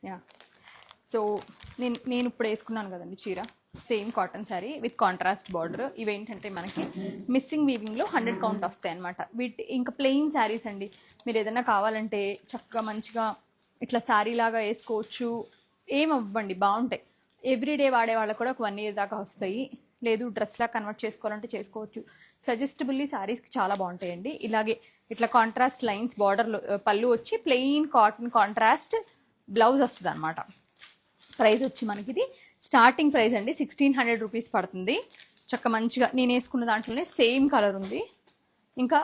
Yeah. So నేను ఇప్పుడు వేసుకున్నాను కదండి చీర, same cotton sari with contrast border. ఇవేంటంటే మనకి మిస్సింగ్ వీవింగ్లో 100 కౌంట్ వస్తాయి అనమాట. ఇంకా ప్లెయిన్ శారీస్ అండి. మీరు ఏదైనా కావాలంటే చక్కగా మంచిగా ఇట్లా శారీ లాగా వేసుకోవచ్చు, ఏమవ్వండి, బాగుంటాయి. ఎవ్రీడే వాడే వాళ్ళకు కూడా ఒక 1 year దాకా వస్తాయి. లేదు డ్రెస్లా కన్వర్ట్ చేసుకోవాలంటే చేసుకోవచ్చు. సజెస్టబుల్లీ శారీస్కి చాలా బాగుంటాయండి. ఇలాగే ఇట్లా కాంట్రాస్ట్ లైన్స్ బార్డర్లో పళ్ళు వచ్చి ప్లెయిన్ కాటన్ కాంట్రాస్ట్ బ్లౌజ్ వస్తుంది అనమాట. ప్రైస్ వచ్చి మనకి ఇది స్టార్టింగ్ ప్రైస్ అండి 1600 రూపీస్ పడుతుంది. చక్క మంచిగా నేను వేసుకున్న దాంట్లోనే సేమ్ కలర్ ఉంది, ఇంకా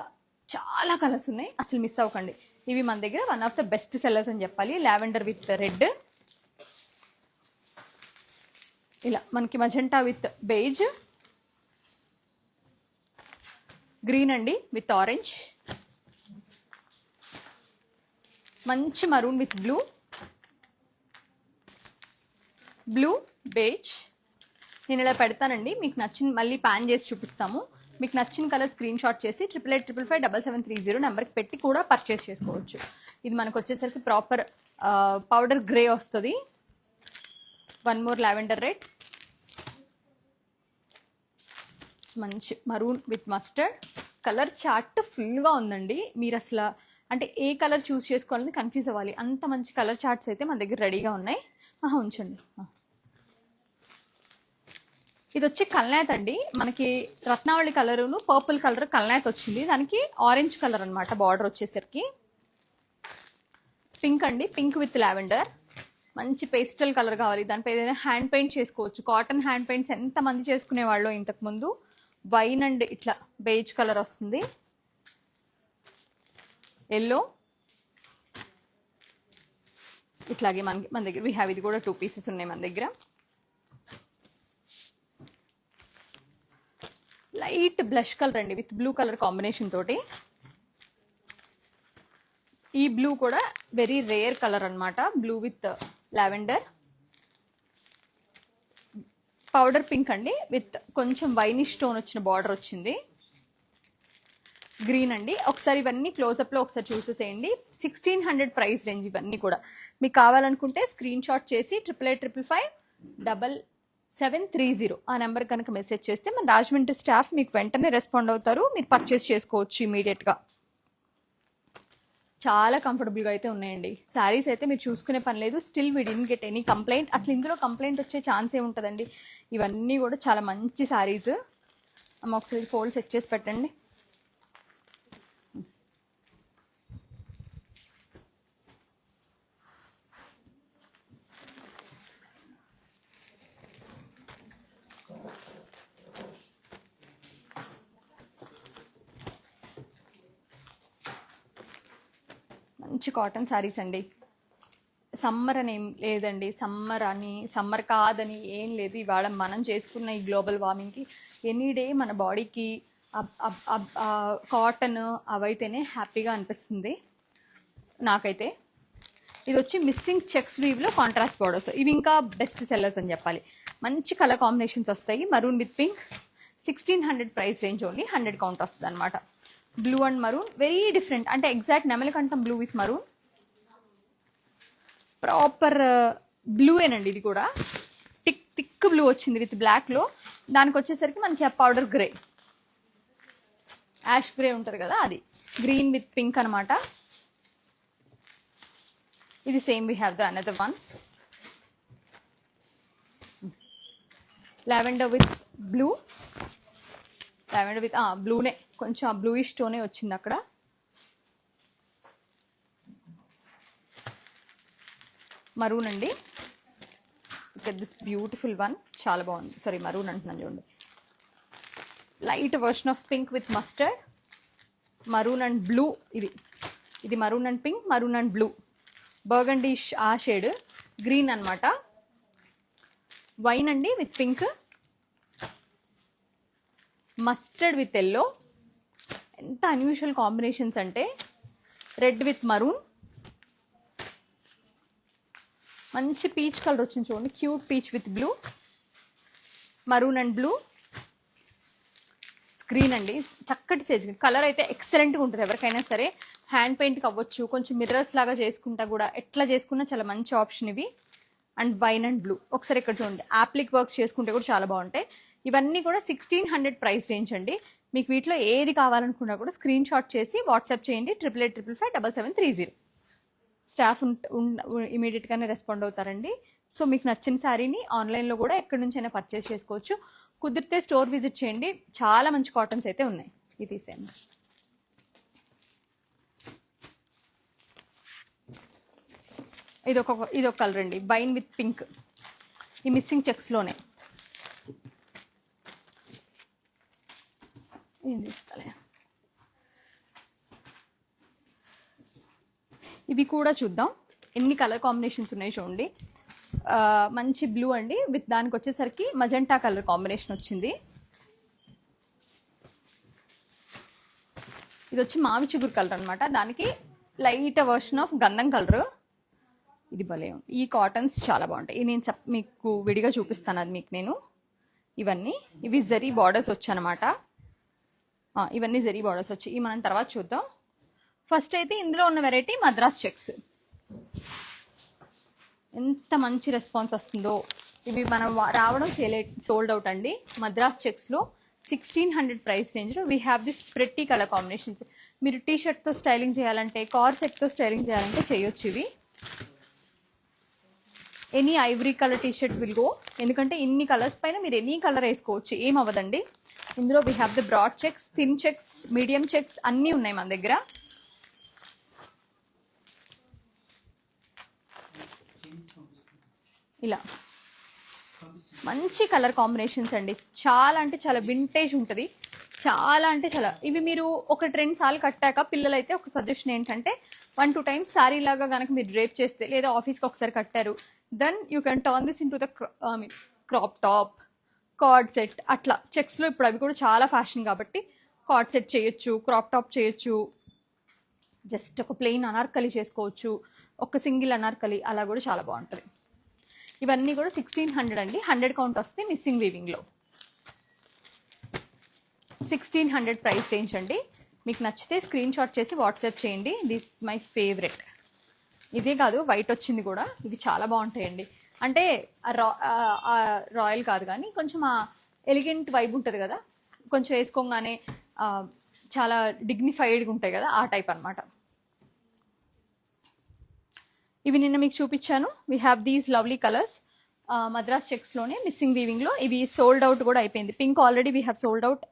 చాలా కలర్స్ ఉన్నాయి, అసలు మిస్ అవ్వకండి. ఇవి మన దగ్గర one of the best sellers అని చెప్పాలి. లావెండర్ విత్ రెడ్, ఇలా మనకి మజెంటా విత్ బేజ్, గ్రీన్ అండి విత్ ఆరెంజ్, మంచి maroon with blue, blue beige. నేను ఇలా పెడతానండి, మీకు నచ్చిన మళ్ళీ ప్యాన్ చేసి చూపిస్తాము. మీకు నచ్చిన కలర్ స్క్రీన్ షాట్ చేసి 8855557730 నెంబర్కి పెట్టి కూడా పర్చేస్ చేసుకోవచ్చు. ఇది మనకు వచ్చేసరికి ప్రాపర్ పౌడర్ గ్రే వస్తుంది. వన్ మోర్ లావెండర్ రెడ్, మంచి maroon with mustard. Colour chart ఫుల్గా ఉందండి. మీరు అసలు అంటే ఏ కలర్ చూస్ చేసుకోవాలని కన్ఫ్యూజ్ అవ్వాలి, అంత మంచి కలర్ చార్ట్స్ అయితే మన దగ్గర రెడీగా ఉన్నాయి. ఉంచండి. ఇది వచ్చి కల్నేత్ అండి, మనకి రత్నావళి కలరును పర్పుల్ కలర్ కల్నేత్ వచ్చింది. దానికి ఆరెంజ్ కలర్ అనమాట బార్డర్ వచ్చేసరికి. పింక్ అండి, పింక్ విత్ లావెండర్, మంచి పేస్టల్ కలర్ కావాలి. దానిపై ఏదైనా హ్యాండ్ పెయింట్ చేసుకోవచ్చు. కాటన్ హ్యాండ్ పెయింట్స్ ఎంతమంది చేసుకునేవాళ్ళు ఇంతకుముందు. వైన్ అండ్ ఇట్లా బేజ్ కలర్ వస్తుంది, ఎల్లో, ఇట్లాగే మన దగ్గర వీ హ్యావ్ ఇది కూడా 2 pieces ఉన్నాయి మన దగ్గర. లైట్ బ్లష్ కలర్ అండి విత్ బ్లూ కలర్ కాంబినేషన్ తోటి. ఈ బ్లూ కూడా వెరీ రేర్ కలర్ అనమాట, blue with lavender. Powder pink అండి విత్ కొంచెం వైనిష్ స్టోన్ వచ్చిన బార్డర్ వచ్చింది. గ్రీన్ అండి. ఒకసారి ఇవన్నీ క్లోజప్లో ఒకసారి చూసేసేయండి. 1600 ప్రైస్ రేంజ్ ఇవన్నీ కూడా. మీకు కావాలనుకుంటే స్క్రీన్ షాట్ చేసి 8855557730 ఆ నెంబర్ కనుక మెసేజ్ చేస్తే మన రాజమండ్రి స్టాఫ్ మీకు వెంటనే రెస్పాండ్ అవుతారు. మీరు పర్చేస్ చేసుకోవచ్చు ఇమీడియట్గా. చాలా కంఫర్టబుల్గా అయితే ఉన్నాయండి. శారీస్ అయితే మీరు చూసుకునే పని లేదు. Still we didn't get any complaint. అసలు ఇందులో కంప్లైంట్ వచ్చే ఛాన్స్ ఏ ఉంటుందండి. ఇవన్నీ కూడా చాలా మంచి శారీస్. అమ్మ ఒకసారి ఫోల్డ్ సెట్ చేసి పెట్టండి. మంచి కాటన్ శారీస్ అండి. సమ్మర్ అని ఏం లేదండి, సమ్మర్ కాదని ఏం లేదు. ఇవాళ మనం చేసుకున్న ఈ గ్లోబల్ వార్మింగ్కి ఎనీ డే మన బాడీకి కాటన్ అవైతేనే హ్యాపీగా అనిపిస్తుంది నాకైతే. ఇది వచ్చి మిస్సింగ్ చెక్స్ వీవ్లో కాంట్రాస్ట్ బార్డర్స్. ఇవి ఇంకా బెస్ట్ సెల్లర్స్ అని చెప్పాలి. మంచి కలర్ కాంబినేషన్స్ వస్తాయి. Maroon with pink, 1600 price range, only 100 count వస్తుంది అనమాట. Blue and maroon very different, అంటే ఎగ్జాక్ట్ నెమలికంఠం blue with maroon. Proper blue ఏనండి. ఇది కూడా థిక్ బ్లూ వచ్చింది విత్ బ్లాక్లో. దానికి వచ్చేసరికి మనకి ఆ పౌడర్ గ్రే, యాష్ గ్రే ఉంటుంది కదా, అది గ్రీన్ విత్ పింక్ అనమాట. ఇది same we have the another one, lavender with blue. Lavender with బ్లూనే, కొంచెం ఆ బ్లూయిష్ టోనే వచ్చింది అక్కడ. మరూన్ అండి, దిస్ బ్యూటిఫుల్ వన్, చాలా బాగుంది. సారీ మరూన్ అంటున్నాను చూడండి. Light version of pink with mustard, maroon and blue. ఇది maroon and pink, maroon and blue, burgundy ఆ షేడ్, గ్రీన్ అనమాట. వైన్ అండి with pink, mustard with yellow. ఎంత అన్యూజువల్ కాంబినేషన్స్ అంటే, రెడ్ విత్ మరూన్, మంచి peach colour వచ్చింది చూడండి, cute peach with blue, maroon and blue, screen అండి. చక్కటి సేజ్ కలర్ అయితే ఎక్సలెంట్గా ఉంటుంది. ఎవరికైనా సరే హ్యాండ్ పెయింట్కి అవ్వచ్చు, కొంచెం మిర్రర్స్ లాగా చేసుకుంటా కూడా ఎట్లా చేసుకున్నా చాలా మంచి ఆప్షన్ ఇవి. అండ్ వైన్ అండ్ బ్లూ, ఒకసారి ఇక్కడ చూడండి, యాప్లిక్ వర్క్స్ చేసుకుంటే కూడా చాలా బాగుంటాయి. ఇవన్నీ కూడా 1600 ప్రైస్ రేంజ్ అండి. మీకు వీటిలో ఏది కావాలనుకున్నా కూడా స్క్రీన్ షాట్ చేసి వాట్సాప్ చేయండి 8885557730. స్టాఫ్ ఇమీడియట్గానే రెస్పాండ్ అవుతారండి. సో మీకు నచ్చిన శారీని ఆన్లైన్లో కూడా ఎక్కడి నుంచైనా పర్చేస్ చేసుకోవచ్చు. కుదిరితే స్టోర్ విజిట్ చేయండి, చాలా మంచి కాటన్స్ అయితే ఉన్నాయి. ఇది తీసేయండి. ఇదొక కలర్ అండి, బైన్ విత్ పింక్, ఈ మిస్సింగ్ చెక్స్లోనే. ఏం తీసుకోలే, ఇవి కూడా చూద్దాం ఎన్ని కలర్ కాంబినేషన్స్ ఉన్నాయి చూడండి. మంచి బ్లూ అండి, విత్ దానికి వచ్చేసరికి మజెంటా కలర్ కాంబినేషన్ వచ్చింది. ఇది వచ్చి మావి చిగురు కలర్ అనమాట, దానికి లైట్ వర్షన్ ఆఫ్ గంధం కలర్. ఇది భలే ఉంది. ఈ కాటన్స్ చాలా బాగుంటాయి. నేను మీకు విడిగా చూపిస్తాను అది మీకు నేను. ఇవి జరీ బార్డర్స్ వచ్చానమాట. ఇవన్నీ జరీ బార్డర్స్ వచ్చి ఇవి మనం తర్వాత చూద్దాం. ఫస్ట్ అయితే ఇందులో ఉన్న వెరైటీ మద్రాస్ చెక్స్. ఎంత మంచి రెస్పాన్స్ వస్తుందో. ఇవి మనం రావడం సోల్డ్ అవుట్ అండి. మద్రాస్ చెక్స్లో 1600 ప్రైస్ రేంజ్లో we have this pretty colour combinations. మీరు టీ షర్ట్తో స్టైలింగ్ చేయాలంటే, కార్ సెట్తో స్టైలింగ్ చేయాలంటే చేయొచ్చు ఇవి. Any Ivory colour T shirt will go, ఎందుకంటే ఇన్ని కలర్స్ పైన మీరు ఎనీ కలర్ వేసుకోవచ్చు, ఏం అవ్వదండి. ఇందులో we have the broad checks, thin checks, medium checks అన్నీ ఉన్నాయి మన దగ్గర. ఇలా మంచి కలర్ కాంబినేషన్స్ అండి, చాలా అంటే చాలా వింటేజ్ ఉంటుంది, చాలా అంటే చాలా. ఇవి మీరు ఒక 2 సార్లు కట్టాక పిల్లలైతే ఒక సజెషన్ ఏంటంటే 1-2 టైమ్స్ శారీ లాగా కనుక మీరు డ్రేప్ చేస్తే, లేదా ఆఫీస్కి ఒకసారి కట్టారు, then you can turn this in to the crop top, coord set. అట్లా చెక్స్లో ఇప్పుడు అవి కూడా చాలా ఫ్యాషన్ కాబట్టి కార్డ్ సెట్ చేయొచ్చు, క్రాప్ టాప్ చేయొచ్చు, జస్ట్ ఒక ప్లెయిన్ అనార్కలి చేసుకోవచ్చు, ఒక సింగిల్ అనార్కలి, అలా కూడా చాలా బాగుంటుంది. ఇవన్నీ కూడా 1600 అండి. 100 కౌంట్ వస్తే మిస్సింగ్ వీవింగ్లో 1600 ప్రైస్ రేంజ్ అండి. మీకు నచ్చితే స్క్రీన్ షాట్ చేసి వాట్సాప్ చేయండి. This my favourite. ఇదే కాదు, వైట్ వచ్చింది కూడా, ఇవి చాలా బాగుంటాయండి. అంటే రాయల్ కాదు కానీ కొంచెం ఆ ఎలిగెంట్ వైబ్ ఉంటుంది కదా, కొంచెం వేసుకోగానే చాలా డిగ్నిఫైడ్గా ఉంటాయి కదా, ఆ టైప్ అనమాట. ఇవి నిన్న మీకు చూపించాను. We have these lovely colours Madras చెక్స్లోనే మిస్సింగ్ వీవింగ్లో. ఇవి సోల్డ్ అవుట్ కూడా అయిపోయింది. Pink already we have sold out.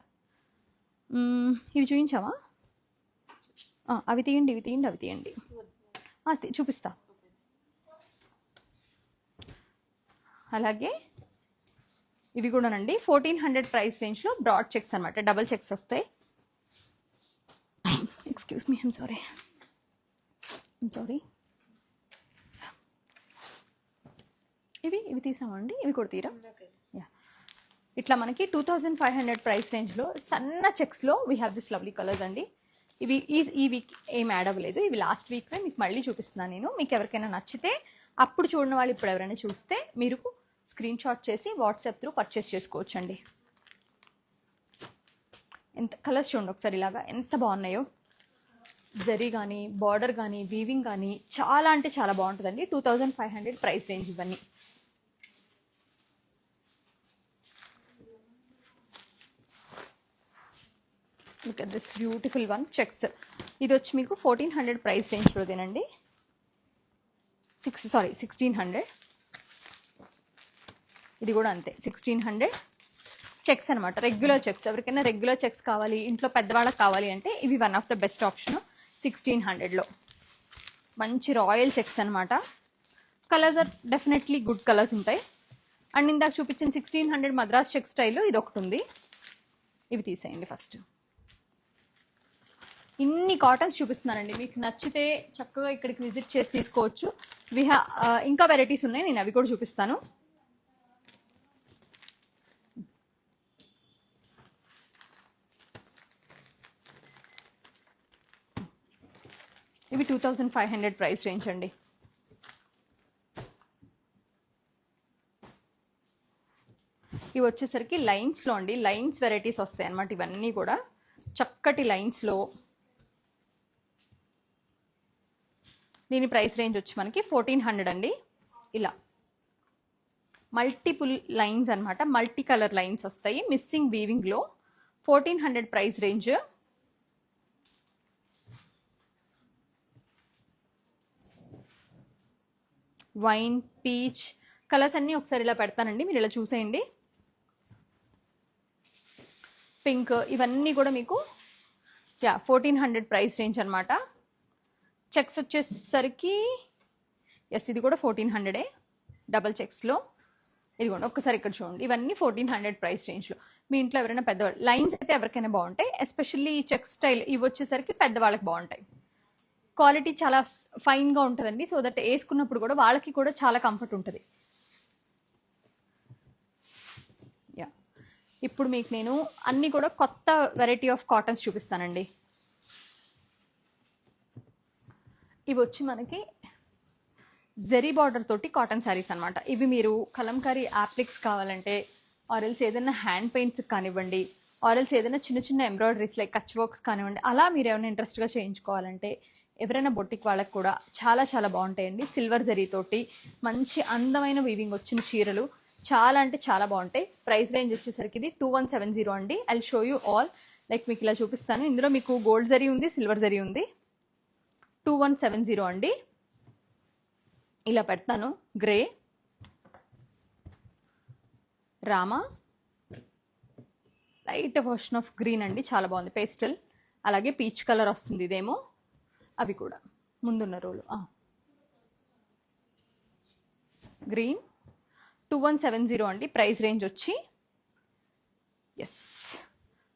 ఇవి చూపించామా? అవి తీయండి, ఇవి తీయండి, అవి తీయండి, చూపిస్తా. అలాగే ఇవి కూడానండి 1400 ప్రైస్ రేంజ్లో బ్రాడ్ చెక్స్ అనమాట, డబల్ చెక్స్ వస్తాయి. Excuse me, I'm sorry. ఇవి తీసామండి, ఇవి కూడా తీరా. యా, ఇట్లా మనకి 2500 ప్రైస్ రేంజ్లో సన్న చెక్స్లో we have this lovely colours అండి. ఈ వీక్ ఏం యాడ్ అవ్వలేదు, ఇవి లాస్ట్ వీక్లో మీకు మళ్ళీ చూపిస్తున్నాను నేను. మీకు ఎవరికైనా నచ్చితే అప్పుడు చూడని వాళ్ళు ఇప్పుడు ఎవరైనా చూస్తే మీరు స్క్రీన్ షాట్ చేసి వాట్సాప్ త్రూ పర్చేస్ చేసుకోవచ్చు అండి. ఎంత కలర్స్ చూడండి ఒకసారి, ఇలాగా ఎంత బాగున్నాయో. జరీ కానీ, బార్డర్ కానీ, వీవింగ్ కానీ చాలా అంటే చాలా బాగుంటుందండి. 2500 ప్రైస్ రేంజ్ ఇవన్నీ. Look at this beautiful one checks. ఇది వచ్చి మీకు 1400 ప్రైస్ రేంజ్లోదేనండి. 1600. ఇది కూడా అంతే, 1600 చెక్స్ అనమాట, రెగ్యులర్ చెక్స్. ఎవరికైనా రెగ్యులర్ చెక్స్ కావాలి, ఇంట్లో పెద్దవాళ్ళకి కావాలి అంటే ఇవి one of the best option. 1600లో మంచి రాయల్ చెక్స్ అనమాట. Colours are definitely good colours ఉంటాయి. అండ్ ఇందాక చూపించిన 1600 మద్రాస్ చెక్ స్టైల్లో ఇది ఒకటి ఉంది. ఇవి తీసేయండి ఫస్ట్. ఇన్ని కాటన్స్ చూపిస్తున్నానండి, మీకు నచ్చితే చక్కగా ఇక్కడికి విజిట్ చేసి తీసుకోవచ్చు. ఇంకా వెరైటీస్ ఉన్నాయి, నేను అవి కూడా చూపిస్తాను. ఇవి 2500 ప్రైస్ రేంజ్ అండి. ఇవి వచ్చేసరికి లైన్స్లో అండి, లైన్స్ వెరైటీస్ వస్తాయి అన్నమాట. ఇవన్నీ కూడా చక్కటి లైన్స్లో దీని ప్రైస్ రేంజ్ వచ్చి మనకి 1400 అండి. ఇలా మల్టిపుల్ లైన్స్ అనమాట, మల్టీ కలర్ లైన్స్ వస్తాయి మిస్సింగ్ వీవింగ్లో. 1400 price range. Wine, peach colours అన్నీ ఒకసారి ఇలా పెడతానండి, మీరు ఇలా చూసేయండి. పింక్, ఇవన్నీ కూడా మీకు 1400 ప్రైస్ రేంజ్ అనమాట. చెక్స్ వచ్చేసరికి ఇది కూడా 1400 డబల్ చెక్స్లో. ఇదిగోండి ఒక్కసారి ఇక్కడ చూడండి, ఇవన్నీ 1400 ప్రైస్ రేంజ్లో. మీ ఇంట్లో ఎవరైనా పెద్దవాళ్ళు, లైన్స్ అయితే ఎవరికైనా బాగుంటాయి, ఎస్పెషల్లీ చెక్ స్టైల్ ఇవి వచ్చేసరికి పెద్దవాళ్ళకి బాగుంటాయి. క్వాలిటీ చాలా ఫైన్గా ఉంటుందండి, సో దట్ వేసుకున్నప్పుడు కూడా వాళ్ళకి కూడా చాలా కంఫర్ట్ ఉంటుంది. యా, ఇప్పుడు మీకు నేను అన్నీ కూడా కొత్త వెరైటీ ఆఫ్ కాటన్స్ చూపిస్తానండి. ఇవి వచ్చి మనకి జెరీ బార్డర్ తోటి కాటన్ శారీస్ అనమాట. ఇవి మీరు కలంకారీ యాప్లిక్స్ కావాలంటే, ఆరెల్స్ ఏదైనా హ్యాండ్ పెయింట్స్ కానివ్వండి, ఆరెల్స్ ఏదైనా చిన్న చిన్న ఎంబ్రాయిడరీస్ లైక్ కచ్ వర్క్స్ కానివ్వండి, అలా మీరు ఏమైనా ఇంట్రెస్ట్గా చేయించుకోవాలంటే ఎవరైనా బొట్టిక్ వాళ్ళకి కూడా చాలా చాలా బాగుంటాయండి. సిల్వర్ జరీ తోటి మంచి అందమైన వీవింగ్ వచ్చిన చీరలు చాలా అంటే చాలా బాగుంటాయి. ప్రైస్ రేంజ్ వచ్చేసరికి ఇది 2170 అండి. I show you all. Like మీకు ఇలా చూపిస్తాను. ఇందులో మీకు గోల్డ్ జరీ ఉంది, సిల్వర్ జరీ ఉంది. 2170 అండి. ఇలా పెడతాను. Grey, Rama, light version of green అండి, చాలా బాగుంది. పేస్టల్, అలాగే పీచ్ కలర్ వస్తుంది ఇదేమో. అవి కూడా ముందున్న రోలు గ్రీన్. 2170 అండి ప్రైస్ రేంజ్ వచ్చి. ఎస్,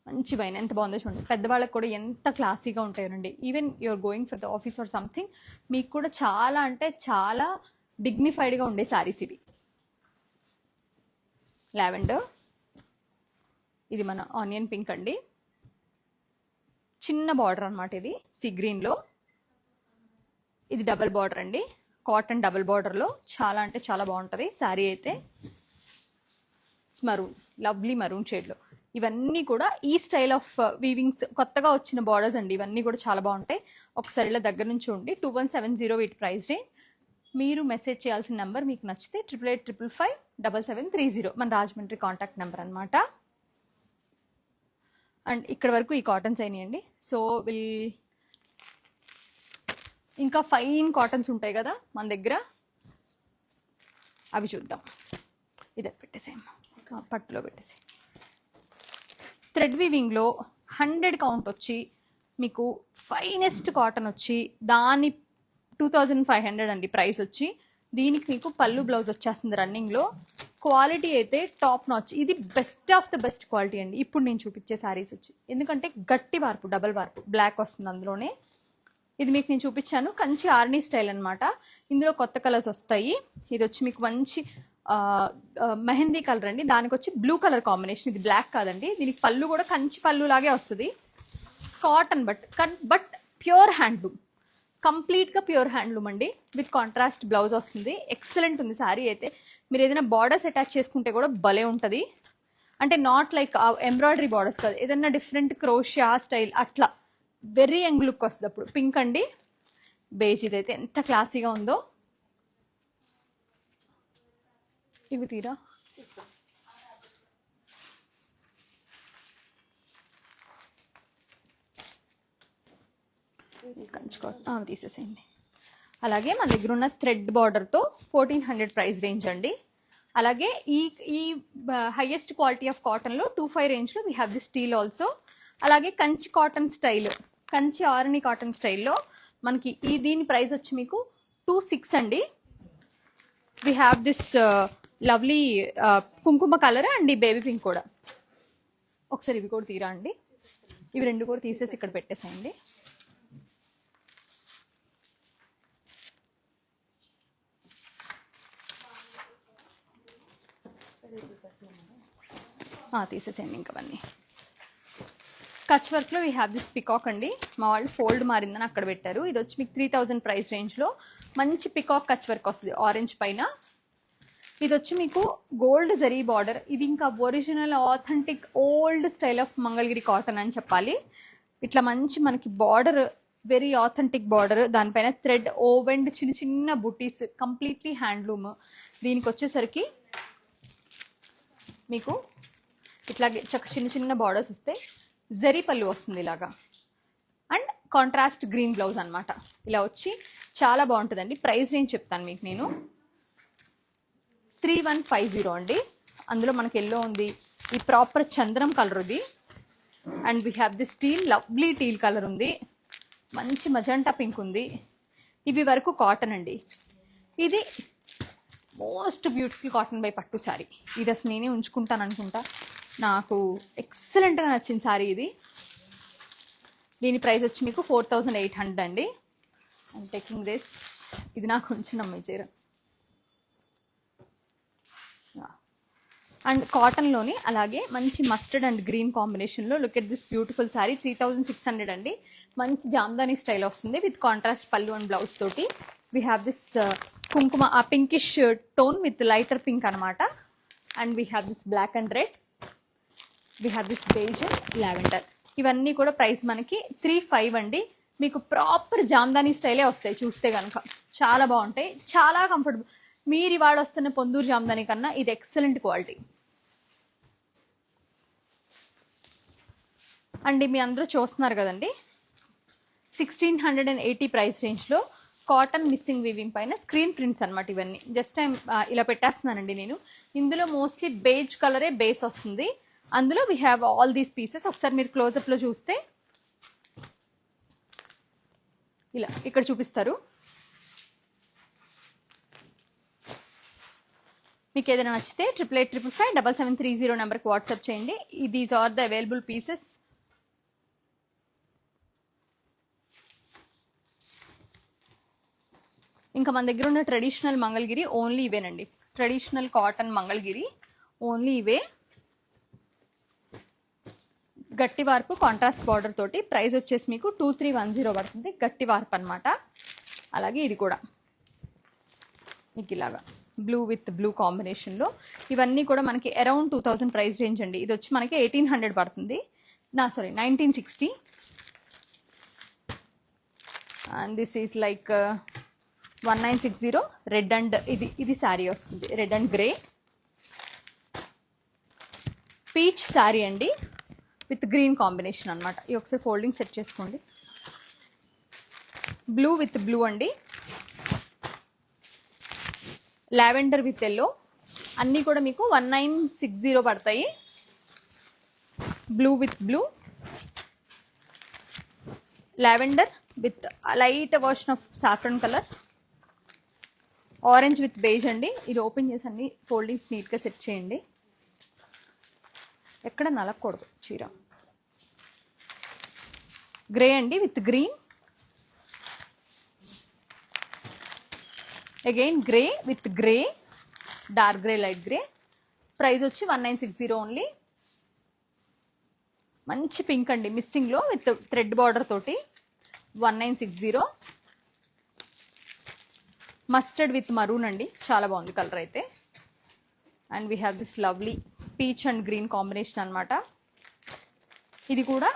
మంచి వైన్, ఎంత బాగుందో చూడండి. పెద్దవాళ్ళకి కూడా ఎంత క్లాసీగా ఉంటాయండి. Even you're going for the office or something, మీకు కూడా చాలా అంటే చాలా డిగ్నిఫైడ్గా ఉండే శారీస్ ఇవి. లావెండర్, ఇది మన ఆనియన్ పింక్ అండి, చిన్న బార్డర్ అనమాట ఇది సీ గ్రీన్లో. ఇది డబల్ బార్డర్ అండి, కాటన్ డబల్ బార్డర్లో, చాలా అంటే చాలా బాగుంటుంది శారీ అయితే. మరూన్, లవ్లీ మరూన్ షేడ్లో. ఇవన్నీ కూడా ఈ స్టైల్ ఆఫ్ వీవింగ్స్ కొత్తగా వచ్చిన బార్డర్స్ అండి. ఇవన్నీ కూడా చాలా బాగుంటాయి. ఒకసారి ఇలా దగ్గర నుంచి ఉండి 2170 వీటి ప్రైస్ రేంజ్. మీరు మెసేజ్ చేయాల్సిన నెంబర్ మీకు నచ్చితే 8885557730 మన రాజమండ్రి కాంటాక్ట్ నెంబర్ అనమాట. అండ్ ఇక్కడ వరకు ఈ కాటన్స్ అయినాయండి. సో ఇంకా ఫైన్ కాటన్స్ ఉంటాయి కదా మన దగ్గర, అవి చూద్దాం. ఇదే పెట్టేసేమ్మా, పట్టులో పెట్టేసి. థ్రెడ్ వీవింగ్లో 100 కౌంట్ వచ్చి మీకు ఫైనెస్ట్ కాటన్ వచ్చి దాని 2500 అండి ప్రైస్ వచ్చి. దీనికి మీకు పళ్ళు బ్లౌజ్ వచ్చేస్తుంది రన్నింగ్లో. క్వాలిటీ అయితే టాప్ నాచ్. ఇది best of the best quality అండి ఇప్పుడు నేను చూపించే శారీస్ వచ్చి. ఎందుకంటే గట్టి వార్పు, డబల్ వార్పు, బ్లాక్ వస్తుంది అందులోనే. ఇది మీకు నేను చూపించాను, కంచి ఆర్నీ స్టైల్ అనమాట. ఇందులో కొత్త కలర్స్ వస్తాయి. ఇది వచ్చి మీకు మంచి మెహందీ కలర్ అండి, దానికి వచ్చి బ్లూ కలర్ కాంబినేషన్. ఇది బ్లాక్ కాదండి. దీనికి పళ్ళు కూడా కంచి పళ్ళు లాగే వస్తుంది. కాటన్ బట్ ప్యూర్ హ్యాండ్లూమ్, కంప్లీట్గా ప్యూర్ హ్యాండ్లూమ్ అండి. విత్ కాంట్రాస్ట్ బ్లౌజ్ వస్తుంది. ఎక్సలెంట్ ఉంది శారీ అయితే. మీరు ఏదైనా బార్డర్స్ అటాచ్ చేసుకుంటే కూడా భలే ఉంటుంది. అంటే నాట్ లైక్ ఎంబ్రాయిడరీ బార్డర్స్ కాదు, ఏదైనా డిఫరెంట్ క్రోషియా స్టైల్ అట్లా వెరీ యంగ్ లుక్ వస్తుంది. అప్పుడు పింక్ అండి, బేజ్. ఇదైతే ఎంత క్లాసీగా ఉందో. ఇవి తీరా తీసేసేయండి. అలాగే మన దగ్గర ఉన్న థ్రెడ్ బార్డర్తో 1400 ప్రైస్ రేంజ్ అండి. అలాగే ఈ హైయెస్ట్ క్వాలిటీ ఆఫ్ కాటన్లో 25 రేంజ్లో we have the steel also. అలాగే కంచి కాటన్ స్టైల్, కంచి ఆరణి కాటన్ స్టైల్లో మనకి దీని ప్రైస్ వచ్చి మీకు 26 అండి. వీ హ్యావ్ దిస్ లవ్లీ కుంకుమ కలర్ అండి, బేబీ పింక్ కూడా. ఒకసారి ఇవి కూడా తీరా అండి, ఇవి రెండు కూడా తీసేసి ఇక్కడ పెట్టేసేయండి. తీసేసేయండి ఇంకవన్నీ. కచ్ వర్క్లో వీ హ్యావ్ దిస్ పికాక్ అండి. మా వాళ్ళు ఫోల్డ్ మారిందని అక్కడ పెట్టారు. ఇది వచ్చి మీకు 3000 ప్రైస్ రేంజ్లో మంచి పికాక్ కచ్ వర్క్ వస్తుంది ఆరెంజ్ పైన. ఇది వచ్చి మీకు గోల్డ్ జరీ బార్డర్. ఇది ఇంకా original authentic old style of Mangalagiri cotton అని చెప్పాలి. ఇట్లా మంచి మనకి బార్డర్ వెరీ ఆథెంటిక్ బార్డర్, దానిపైన థ్రెడ్ ఓవెండ్ చిన్న చిన్న బుటీస్, కంప్లీట్లీ హ్యాండ్లూమ్. దీనికి వచ్చేసరికి మీకు ఇట్లాగే చిన్న చిన్న బార్డర్స్ వస్తాయి, జరీ పళ్ళు వస్తుంది ఇలాగా, అండ్ కాంట్రాస్ట్ గ్రీన్ బ్లౌజ్ అనమాట. ఇలా వచ్చి చాలా బాగుంటుందండి. ప్రైస్ రేంజ్ చెప్తాను మీకు నేను, 3150 అండి. అందులో మనకి ఎల్లో ఉంది, ఈ ప్రాపర్ చంద్రం కలర్ ఇది, and we have this teal, lovely teal colour ఉంది, మంచి మజంటా పింక్ ఉంది. ఇవి వరకు కాటన్ అండి. ఇది మోస్ట్ బ్యూటిఫుల్ కాటన్ బై పట్టు శారీ. ఇది అసలు నేనే ఉంచుకుంటాను అనుకుంటా, నాకు ఎక్సలెంట్గా నచ్చిన శారీ ఇది. దీని ప్రైస్ వచ్చి మీకు 4800 అండి. I'm taking this. ఇది నాకు కొంచెం నమ్మే చీర. అండ్ కాటన్లోని అలాగే మంచి మస్టర్డ్ అండ్ గ్రీన్ కాంబినేషన్లో look at this beautiful sari. 3600 అండి. మంచి జామ్దానీ స్టైల్ వస్తుంది విత్ కాంట్రాస్ట్ పళ్ళు అండ్ బ్లౌజ్ తోటి. వీ హ్యావ్ దిస్ కుంకుమ, ఆ pinkish tone with lighter pink అనమాట. And we have this black and red, we have this beige and lavender. ఇవన్నీ కూడా ప్రైస్ మనకి 35 అండి. మీకు ప్రాపర్ జామ్దానీ స్టైలే వస్తాయి చూస్తే కనుక, చాలా బాగుంటాయి, చాలా కంఫర్టబుల్. మీరు ఇవాళ వస్తున్న పొందూరు జామ్దానీ కన్నా ఇది ఎక్సలెంట్ క్వాలిటీ అండి. మీ అందరూ చూస్తున్నారు కదండి, 1680 ప్రైస్ రేంజ్లో కాటన్ మిస్సింగ్ వీవింగ్ పైన స్క్రీన్ ప్రింట్స్ అనమాట. ఇవన్నీ జస్ట్ టైం ఇలా పెట్టేస్తున్నానండి నేను. ఇందులో మోస్ట్లీ బేజ్ కలరే బేస్ వస్తుంది. అందులో we have all these pieces. ఒకసారి మీరు క్లోజప్లో చూస్తే ఇలా ఇక్కడ చూపిస్తారు. మీకు ఏదైనా నచ్చితే 8855577730 నెంబర్కి వాట్సాప్ చేయండి. These are the available pieces. ఇంకా మన దగ్గర ఉన్న ట్రెడిషనల్ మంగళగిరి ఓన్లీ ఇవేనండి. ట్రెడిషనల్ కాటన్ మంగళగిరి ఓన్లీ ఇవే. గట్టి వార్పు కాంట్రాస్ట్ బార్డర్ తోటి. ప్రైస్ వచ్చేసి మీకు 2310 పడుతుంది. గట్టి వార్పు అనమాట. అలాగే ఇది కూడా మీకు ఇలాగా బ్లూ విత్ బ్లూ కాంబినేషన్లో. ఇవన్నీ కూడా మనకి అరౌండ్ 2000 ప్రైస్ రేంజ్ అండి. ఇది వచ్చి మనకి 1800 పడుతుంది, 1960. And this is like 1960 red and ఇది శారీ వస్తుంది, red and grey peach sari అండి విత్ గ్రీన్ కాంబినేషన్ అనమాట. ఇది ఒకసారి ఫోల్డింగ్ సెట్ చేసుకోండి. బ్లూ విత్ బ్లూ అండి, లావెండర్ విత్ ఎల్లో, అన్నీ కూడా మీకు 1960 పడతాయి. Blue with blue, lavender with light version of saffron colour, orange with beige అండి. ఇది ఓపెన్ చేసి అన్ని ఫోల్డింగ్స్ నీట్గా సెట్ చేయండి, ఎక్కడ నలగకూడదు చీర. గ్రే అండి with green, again grey with grey, dark grey, light grey. Price వచ్చి 1960 ఓన్లీ. మంచి పింక్ అండి మిస్సింగ్లో విత్ థ్రెడ్ బార్డర్ తోటి, 1960. మస్టర్డ్ విత్ మరూన్ అండి, చాలా బాగుంది కలర్ అయితే. And we have this lovely peach and green combination అనమాట. ఇది కూడా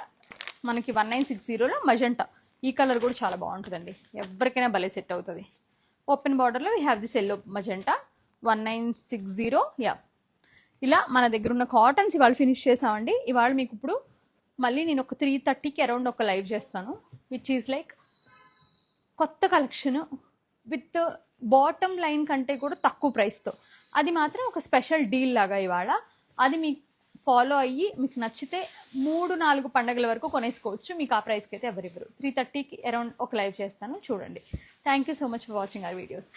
మనకి 1960లో మజంటా. ఈ కలర్ కూడా చాలా బాగుంటుందండి, ఎవరికైనా భలే సెట్ అవుతుంది. ఓపెన్ బార్డర్లో we have this yellow magenta, 1960. Yeah, ఇలా మన దగ్గర ఉన్న కాటన్స్ ఇవాళ ఫినిష్ చేసామండి. ఇవాళ మీకు ఇప్పుడు మళ్ళీ నేను ఒక 3:30కి అరౌండ్ ఒక లైవ్ చేస్తాను, విచ్ ఈజ్ లైక్ కొత్త కలెక్షన్ విత్ బాటమ్ లైన్ కంటే కూడా తక్కువ ప్రైస్తో. అది మాత్రం ఒక స్పెషల్ డీల్ లాగా ఇవాళ. అది మీకు ఫాలో అయ్యి మీకు నచ్చితే 3-4 పండుగల వరకు కొనేసుకోవచ్చు. మీకు ఆ ప్రైస్కి అయితే ఎవరివ్వరు. 3:30కి అరౌండ్ ఒక లైవ్ చేస్తాను, చూడండి. Thank you so much for watching our videos.